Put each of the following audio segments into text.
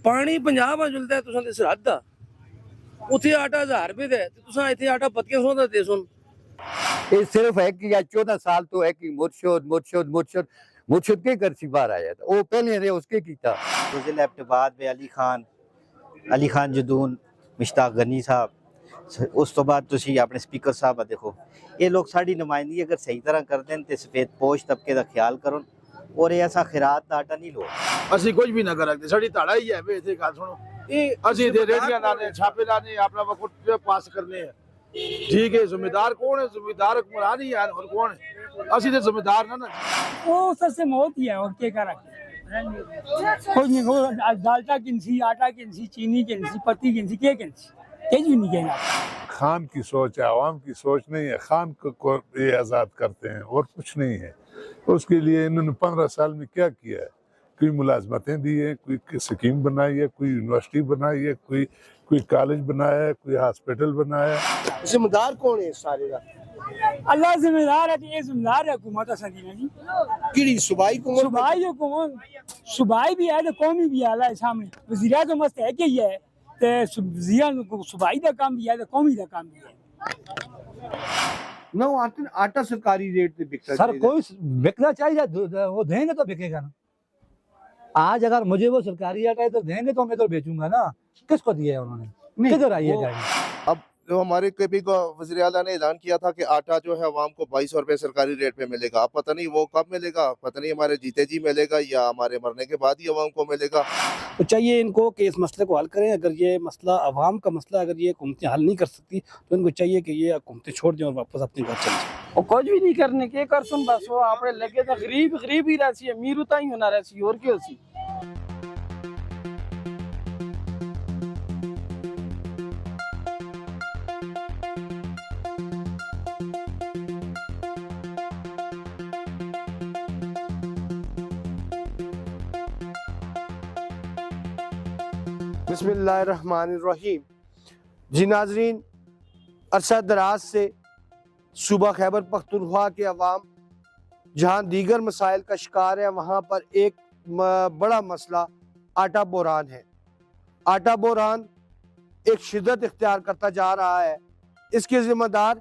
ਪਾਣੀ ਪੰਜਾਬ ਆ ਜੁਲਦਾ ਤੁਸਾਂ ਦੇ ਸਰਹੱਦ ਆ ਉੱਥੇ ਆਟਾ 1000 ਰੁਪਏ ਦਾ ਤੇ ਤੁਸਾਂ ਇੱਥੇ ਆਟਾ 2500 ਦਾ ਦੇ ਸੁਣ। ये सिर्फ है कि 14 साल तो है कि मुर्शद के घर से बाहर आया था, वो पहले रहे उसके की था। गुज़िल एबटाबाद में अली खान जदून, मुश्ताक गनी साहब, उस तो बाद तुसी अपने स्पीकर साहब देखो, ये लोग साड़ी नुमाइंदगी अगर सही तरह कर दें तो सफेद पोश तबके का ख्याल करो और ऐसा खिरात दा आटा नहीं लो। ਅਸੀਂ ਕੁਝ ਵੀ ਨਾ ਕਰਾਂਗੇ, ਸਾਡੀ ਧਾੜਾ ਹੀ ਹੈ ਵੇ। ਇੱਥੇ ਗੱਲ ਸੁਣੋ, ਅਸੀਂ ਤੇ ਰੇੜੀਆਂ ਲਾਣੇ, ਛਾਪੇ ਲਾਣੇ, ਆਪਣਾ ਵਕਤ ਪਾਸ ਕਰਨੇ ਆ। ਠੀਕ ਹੈ, ਜ਼ਿੰਮੇਦਾਰ ਕੌਣ ਹੈ? ਜ਼ਿੰਮੇਦਾਰ ਹੁਕਮਰਾਨ ਹੀ ਹੈ, ਹੋਰ ਕੌਣ ਹੈ? ਅਸੀਂ ਤੇ ਜ਼ਿੰਮੇਦਾਰ ਨਾ। वो सबसे मौत ही है और क्या करा कुछ नहीं। वो डालटा किनसी, आटा किनसी, चीनी किनसी, पत्ती किनसी, क्या किनसी, कुछ भी नहीं कहना। खान की सोच है, आवाम की सोच नहीं है। खान को ये आज़ाद करते हैं और कुछ नहीं है। उसके लिए इन्होंने 15 साल में क्या किया है? कोई मुलाजमतें दी है, कोई स्कीम बनाई है, कोई यूनिवर्सिटी बनाई है, कोई कॉलेज बनाया है, कोई हॉस्पिटल बनाया है। ਜ਼ਿੰਮੇਦਾਰ ਕੌਣ ਹੈ ਸਾਰੇ ਦਾ? अल्लाह जिम्मेदार है, तो ये जिम्मेदार है हुकूमत सदीना जी। ਕਿਹੜੀ सूबाई हुकूमत? सूबाई हुकूमत, सूबाई भी है तो कौमी भी है सामने। वज़ीरा तो मस्त है कि ये तो सूबाई का काम भी है तो कौमी का काम भी है। ना आटा सरकारी रेट पे बिकता सर कोई बिकना चाहिए, वो देंगे तो बिकेगा ना। आज अगर मुझे वो सरकारी आटा है तो देंगे तो मैं तो बेचूंगा ना। किसको दिया है उन्होंने? किधर आई है गाड़ी? अब जो हमारे केपी को वज़ीर आला ने ऐलान किया था कि आटा जो है आवाम को 2200 रुपये सरकारी रेट पे मिलेगा। अब पता नहीं वो कब मिलेगा, पता नहीं हमारे जीते जी मिलेगा या हमारे मरने के बाद ही आवाम को मिलेगा। तो चाहिए इनको कि इस मसले को हल करें। अगर ये मसला अवाम का मसला, अगर ये हुकूमतें हल नहीं कर सकती तो इनको चाहिए कि ये हुकूमतें छोड़ दें और वापस अपने घर चले जाएं। और कुछ भी नहीं करने के कर सुन बस वो आपने लगे तो गरीब ही रहती है, अमीर उतना ही होना रहती है और क्या होती। बिस्मिल्लाहिर्रहमानिर्रहीम। जी नाजरीन, अरसा दराज से सूबा खैबर पख्तूनख्वा के अवाम जहाँ दीगर मसाइल का शिकार है, वहाँ पर एक बड़ा मसला आटा बहरान है। आटा बहरान एक शिद्दत इख्तियार करता जा रहा है। इसके ज़िम्मेदार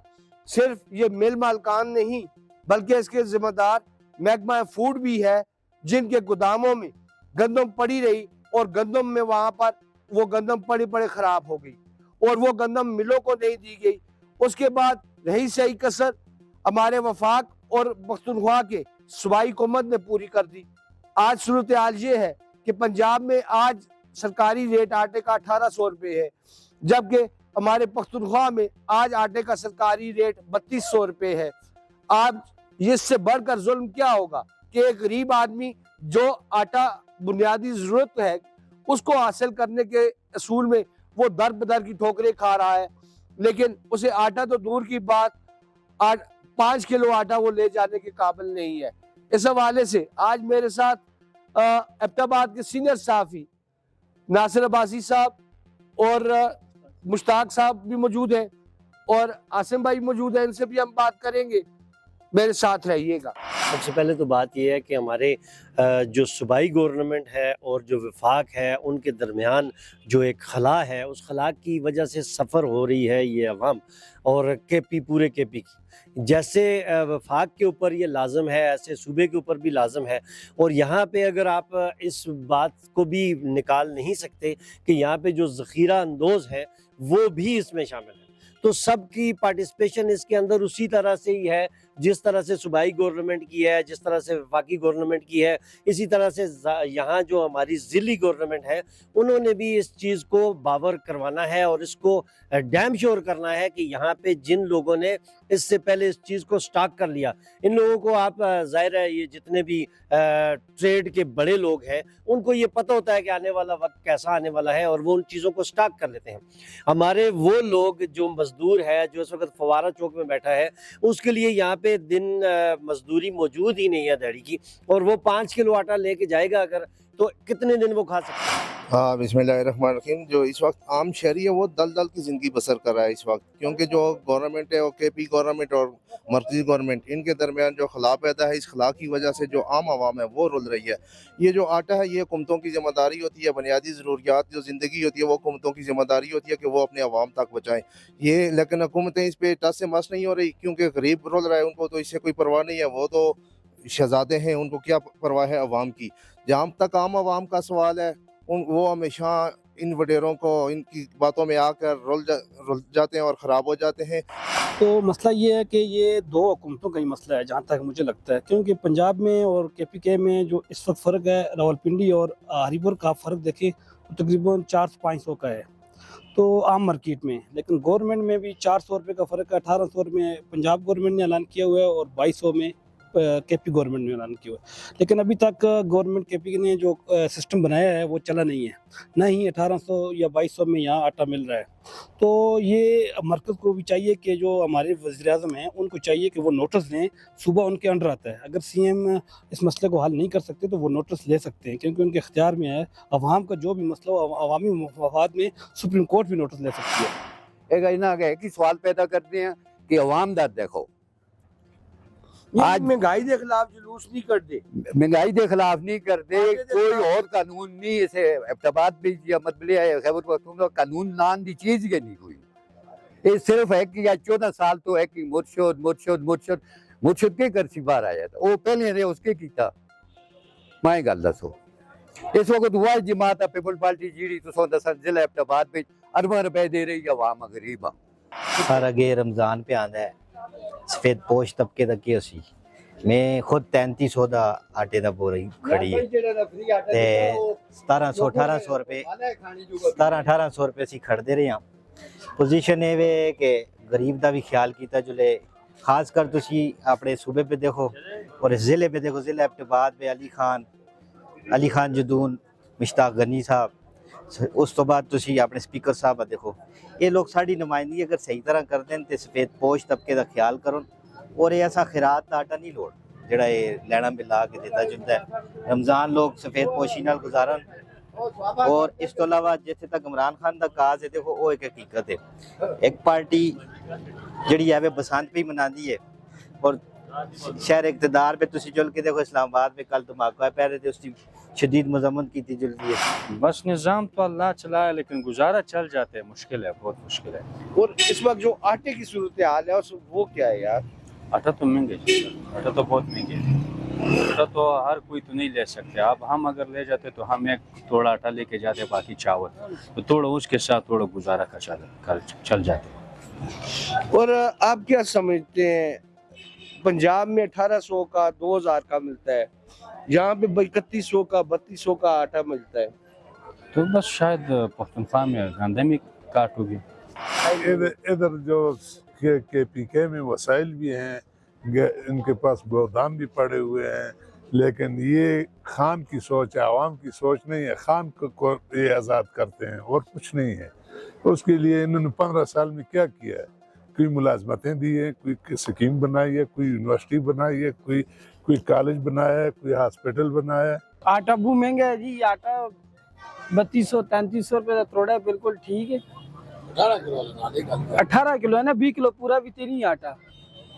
सिर्फ ये मिल मालकान नहीं बल्कि इसके ज़िम्मेदार महकमा फूड भी है, जिनके गोदामों में गंदम पड़ी रही और गंदम में वहाँ पर वो गंदम पड़ी ख़राब हो गई और वो गंदम मिलों को नहीं दी गई। उसके बाद रही सही कसर हमारे वफाक और पख्तूनख्वा के सूबाई हुकूमत ने पूरी कर दी। आज सूरत हाल ये है कि पंजाब में आज सरकारी रेट आटे का 1800 रुपये है, जबकि हमारे पख्तूनख्वा में आज आटे का सरकारी रेट 3200 रुपये है। आज इससे बढ़कर जुल्म क्या होगा कि एक गरीब आदमी जो आटा बुनियादी ज़रूरत है उसको हासिल करने के असूल में वो दर बदर की ठोकरें खा रहा है, लेकिन उसे आटा तो दूर की बात 5 किलो आटा वो ले जाने के काबिल नहीं है। इस हवाले से आज मेरे साथ एबटाबाद के सीनियर सहाफ़ी नासिर अब्बासी साहब और मुश्ताक साहब भी मौजूद हैं और आसिम भाई मौजूद हैं, इनसे भी हम बात करेंगे। मेरे साथ रहिएगा। सबसे पहले तो बात यह है कि हमारे जो सूबाई गवर्नमेंट है और जो वफाक है उनके दरमियान जो एक खला है, उस खला की वजह से सफ़र हो रही है ये अवाम और केपी पूरे केपी की। जैसे वफाक के ऊपर ये लाजम है ऐसे सूबे के ऊपर भी लाजम है। और यहाँ पे अगर आप इस बात को भी निकाल नहीं सकते कि यहाँ पे जो ज़ख़ीरा अंदोज़ है वो भी इसमें शामिल है, तो सबकी पार्टिसिपेशन इसके अंदर उसी तरह से ही है जिस तरह से सूबाई गवर्नमेंट की है, जिस तरह से वफाकी गवर्नमेंट की है। इसी तरह से यहाँ जो हमारी ज़िली गवर्नमेंट है उन्होंने भी इस चीज़ को बावर करवाना है और इसको डैम श्योर करना है कि यहाँ पे जिन लोगों ने इससे पहले इस चीज़ को स्टॉक कर लिया, इन लोगों को आप ज़ाहिर है ये जितने भी ट्रेड के बड़े लोग हैं उनको ये पता होता है कि आने वाला वक्त कैसा आने वाला है और वो उन चीज़ों को स्टॉक कर लेते हैं। हमारे वो लोग जो मज़दूर है जो इस वक्त फवारा चौक में बैठा है उसके लिए यहाँ पे दिन मजदूरी मौजूद ही नहीं है दिहाड़ी की, और वो 5 किलो आटा लेके जाएगा अगर تو کتنے دن وہ کھا سکتے ہیں؟ हाँ बिस्मिल्लाहिर्रहमानिर्रहीम। जो इस वक्त आम शहरी है वो दल दल की ज़िंदगी बसर कर रहा है इस वक्त, क्योंकि जो गवर्नमेंट है वो KP गवर्नमेंट और मरकज़ी गवर्नमेंट इनके दरमियान जो खला पैदा है, इस खला की वजह से जो आम आवाम है वो रुल रही है। ये जो आटा है ये हुकूमतों की ज़िम्मेदारी होती है, बुनियादी ज़रूरियात जो ज़िंदगी होती है वो हुकूमतों की ज़िम्मेदारी होती है कि वो अपने आवाम तक पहुँचाएँ। ये लेकिन हुकूमतें इस पर टस से मस नहीं हो रही, क्योंकि गरीब रुल रहा है, उनको तो इससे कोई परवाह नहीं है, वो तो शहजादे हैं, उनको क्या परवाह है आवाम की। जहाँ तक आम आवाम का सवाल है वो हमेशा इन वडेरों को इनकी बातों में आकर रुल जाते हैं और ख़राब हो जाते हैं। तो मसला ये है कि ये दो हुकूमतों का ही मसला है जहाँ तक मुझे लगता है, क्योंकि पंजाब में और KPK में जो इस वक्त फ़र्क है, रावलपिंडी और हरिपुर का फ़र्क देखें तो तकरीबन 400-500 का है तो आम मार्केट में, लेकिन गवर्नमेंट में भी 400 रुपये का फ़र्क है। 1800 में पंजाब गवर्नमेंट ने ऐलान किया हुआ है और 2200 में KP गवर्नमेंट ने ऐलान किया हुआ है। लेकिन अभी तक गवर्नमेंट KP ने जो सिस्टम बनाया है वो चला नहीं है, ना ही 1800 या 2200 में यहाँ आटा मिल रहा है। तो ये मरकज़ को भी चाहिए कि जो हमारे वज़ीर-ए-आज़म हैं उनको चाहिए कि वो नोटिस लें, सूबा उनके अंडर आता है। अगर CM इस मसले को हल नहीं कर सकते तो वो नोटिस ले सकते हैं, क्योंकि उनके इख्तियार में है। अवाम का जो भी मसला हो, अवामी मफाद में सुप्रीम कोर्ट भी नोटिस ले सकती है। एक इना के कि सवाल पैदा करते हैं कि अवाम दा देखो आज महंगाई के खिलाफ जुलूस नहीं करते, महंगाई के खिलाफ नहीं करते, कोई और कानून नहीं इसे इब्तबात भी या मतबले है खैबर पख्तूनख्वा कानून नाम दी चीज के नहीं हुई। ये सिर्फ है कि या 14 साल तो है कि मुर्शद मुर्शद मुर्शद मुर्शद के कर सी बाहर आया था वो पहले रे उसके कीता मैं गल दसो। इस वक्त हुआ जमात है पीपल पार्टी जीड़ी तुसों दसन जिला इब्तबाद में अरबों रुपए दे रही है अवाम गरीब। सारा गे रमज़ान पे आंदा है, सफेद पोश तबके तक की असी मैं खुद 3300 ਦਾ ਆਟੇ ਦਾ ਬੋਰੀ ਖੜੀ ਹੈ ਤੇ 1700-1800 ਰੁਪਏ 1700-1800 ਰੁਪਏ ਅਸੀਂ ਖੜਦੇ ਰਹੇ ਹਾਂ। ਪੋਜੀਸ਼ਨ ਇਹ ਵੇ ਕਿ ਗਰੀਬ ਦਾ ਵੀ ਖਿਆਲ ਕੀਤਾ ਜੁਲੇ, ਖਾਸ ਕਰ ਤੁਸੀਂ ਆਪਣੇ ਸੂਬੇ पे देखो और ज़िले पे देखो, ज़िला इब्तिबाद पे अली खान जदून, मुश्ताक गनी साहब, उस तो बाद ਤੁਸੀਂ ਆਪਣੇ ਸਪੀਕਰ ਸਾਹਿਬ देखो, ਇਹ ਲੋਕ ਸਾਡੀ ਨੁਮਾਇੰਦਗੀ ਅਗਰ ਸਹੀ ਤਰ੍ਹਾਂ ਕਰਦੇ ਨੇ ਤੇ ਸਫੇਦ ਪੋਸ਼ ਤਬਕੇ ਦਾ ਖਿਆਲ ਕਰਨ और ये ऐसा खिरात का आटा नहीं लोड़ जड़ा ये लैना मिला के देता जुलता है। रमज़ान लोग सफ़ेद पोशी नाल गुजारन। और इस तो अलावा जिथे तक इमरान खान का काज है देखो वो एक हकीकत है, एक पार्टी जड़ी है वे बसंत भी मनाती है और शहर इक़्तिदार पे तुसी जुल के देखो, इस्लामाबाद में कल धमाका पै रहे थे उसकी शदीद मजम्मत की थी जुलती है। बस निज़ाम तो अल्लाह चलाए लेकिन गुजारा चल जाते हैं, मुश्किल है, बहुत मुश्किल है। और इस वक्त जो आटे की सूरत हाल है वो क्या है यार? आटा तो महंगे जी, आटा तो बहुत महंगे है, आटा तो हर कोई तो नहीं ले सकते। अब हम अगर ले जाते तो हम एक थोड़ा आटा लेके जाते, बाकी चावल तो थोड़ा उसके साथ थोड़ा गुजारा का चल जाते। और आप क्या समझते हैं पंजाब में 1800 का 2000 का मिलता है, यहाँ पे 3100 का 3200 का आटा मिलता है, तो बस शायद पख्तूनख्वा में गंदमी काट होगी। इधर जो KPK में वसाइल भी हैं, इनके पास गोदाम भी पड़े हुए हैं, लेकिन ये खान की सोच है, आवाम की सोच नहीं है। खान को ये आज़ाद करते हैं और कुछ नहीं है। उसके लिए इन्होंने 15 साल में क्या किया है? कोई मुलाजमतें दी हैं, कोई स्कीम बनाई है, कोई यूनिवर्सिटी बनाई है, कोई कॉलेज बनाया है, कोई हॉस्पिटल बनाया है। आटा बहुत महंगा है जी, आटा 3200-3300 रुपये का थोड़ा है, बिल्कुल ठीक है। 18 किलो है ना, 20 किलो पूरा भी तेरी आटा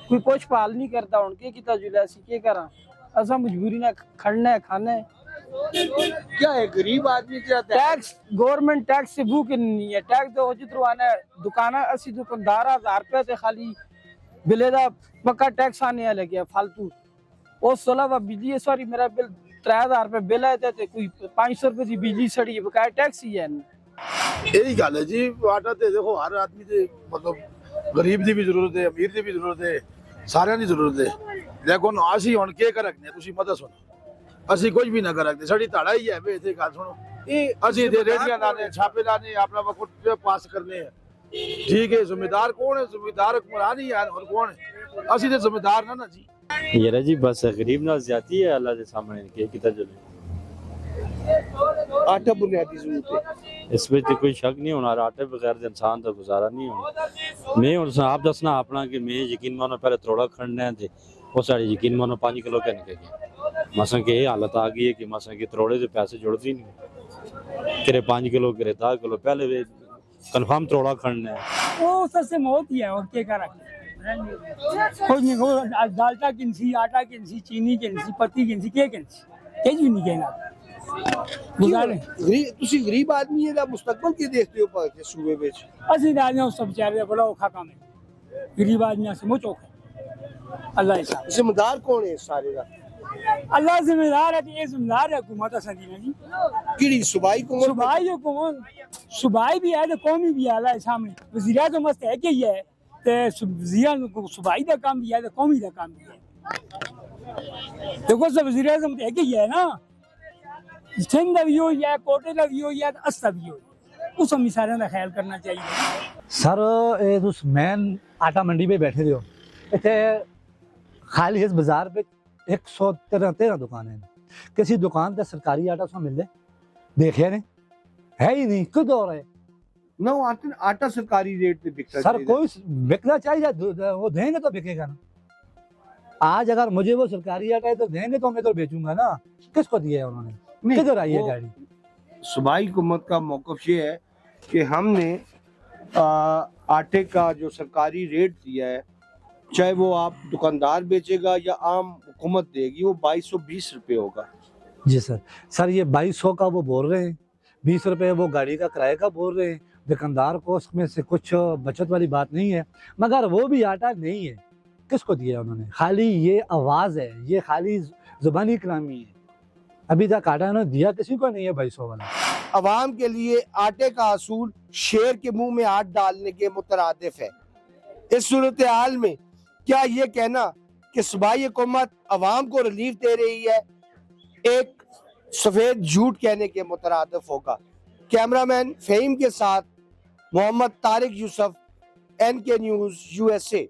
कोई पोछ पाल नहीं करता उनके किता जुलासी के करा, ऐसा मजबूरी ना खड़ना है, खाना है। क्या है गरीब आदमी क्या टैक्स गवर्नमेंट टैक्स से भूख नहीं है, टैक्स दो जितरवाना है दुकाना असी दुकानदार 1000 रुपये से खाली बिले दा पक्का टैक्स आने लगे फालतू। उस अलावा बिजली इस बारी मेरा बिल 3000 रुपये बिल आए थे, कोई 500 रुपये की बिजली सड़ी है, बकाया टैक्स ही है। यही गल है जी, आटा तो देखो हर आदमी दे मतलब गरीब की भी जरूरत है, अमीर की भी जरूरत है, सारे की जरूरत है। लेकिन असी हुण के कर रखने, तुसी मत सुनो, असी कुछ भी ना कर रखते, साड़ी ताड़ा ही है। इतने गल सुनो, असी रेडियां लाने, छापे लाने, अपना वक्त पास करने हैं, ठीक है। जिम्मेदार कौन है? जिम्मेदार हुक्मरान ही है, और कौन है? असी तो जिम्मेदार ना जी। ये जी बस गरीब ना ज्यादा है अल्लाह के सामने के किता चले। आटा बुनियादी जरूरत है, इस पे कोई शक नहीं होना, आटे बगैर इंसान का गुजारा नहीं होना। मैं और आप दसना अपना कि मैं यकीन मानो पहले थोड़ा खड़ना है वो साढ़े यकीन मानो 5 किलो के निकल गया। मसा कि ये हालत आ गई है कि मसा कि तरोड़े से पैसे जुड़ते ही नहीं, तेरे 5 किलो तेरे 10 किलो पहले कन्फर्म तरोड़ा खड़ना है। वो सबसे मौत ही है और क्या कर कुछ नहीं वो डालटा किनसी आटा किनसी चीनी किनसी पत्ती किनसी क्या किनसी कुछ भी नहीं कहना गुजारे ਤੁਸੀਂ ਗਰੀਬ ਆਦਮੀ ਹੈ ਦਾ ਮੁਸਤਕਬਲ ਕੀ ਦੇਖਦੇ ਹੋ ਭਾਰਤ ਦੇ ਸੂਬੇ ਵਿੱਚ ਅਸੀਂ ਰਾਜਾ ਉਸ ਵਿਚਾਰੇ ਦਾ ਬੜਾ ਔਖਾ ਕੰਮ ਹੈ ਗਰੀਬ ਆਦਮੀਆਂ ਸੇ ਮੁੱਚ ਔਖਾ अल्लाह हिसाब ਜ਼ਿੰਮੇਦਾਰ ਕੌਣ ਹੈ ਇਸ ਸਾਰੇ ਦਾ अल्लाह जिम्मेदार है कि ये जिम्मेदार है हुकूमत असदी में जी ਕਿਹੜੀ सूबाई हुकूमत सूबाई हुकूमत सूबाई भी है तो कौमी भी आला है सामने वज़ीर आज़म मस्त है कि ही है तो वज़ीर सूबाई का काम भी है तो कौमी का काम भी है देखो सब वज़ीर आज़म तो है कि ही है ना सिंध भी हो या कोटे का भी हो या अस्ता भी हो उस हम सारे का ख्याल करना चाहिए सर ये तुस मैन आटा मंडी पे बैठे हो इतने खाली इस बाजार पे 113 दुकानें हैं किसी दुकान पे सरकारी आटा सो मिल देखिए ने है ही नहीं खुद हो रहे ना वो आटा सरकारी रेट पे बिकता सर कोई बिकना चाहिए वो देंगे तो बिकेगा ना आज अगर मुझे वो सरकारी आटा है तो देंगे तो मैं तो बेचूंगा ना किसको दिया है उन्होंने किधर आई है गाड़ी सूबाई हुकूमत का मौक़िफ़ ये है कि हमने आटे का जो सरकारी रेट दिया है चाहे वो आप दुकानदार बेचेगा या आम हुकूमत देगी वो 2220 रुपये होगा जी सर ये 2200 का वो बोल रहे हैं 20 रुपये वो गाड़ी का किराए का बोल रहे हैं दुकानदार को उसमें से कुछ बचत वाली बात नहीं है मगर वो भी आटा नहीं है किसको दिया उन्होंने खाली ये आवाज़ है ये खाली ज़ुबानी कलामी है अभी तक आटा उन्होंने दिया किसी को नहीं है 2200 वाला अवाम के लिए आटे का असूल शेर के मुंह में हाथ डालने के मुतरादिफ है इस सूरत हाल में क्या ये कहना कि सूबाई हुकूमत अवाम को रिलीफ दे रही है एक सफेद झूठ कहने के मुतरादिफ होगा। कैमरामैन फ़हीम के साथ Mohammad Tariq Yusuf, NK news USA।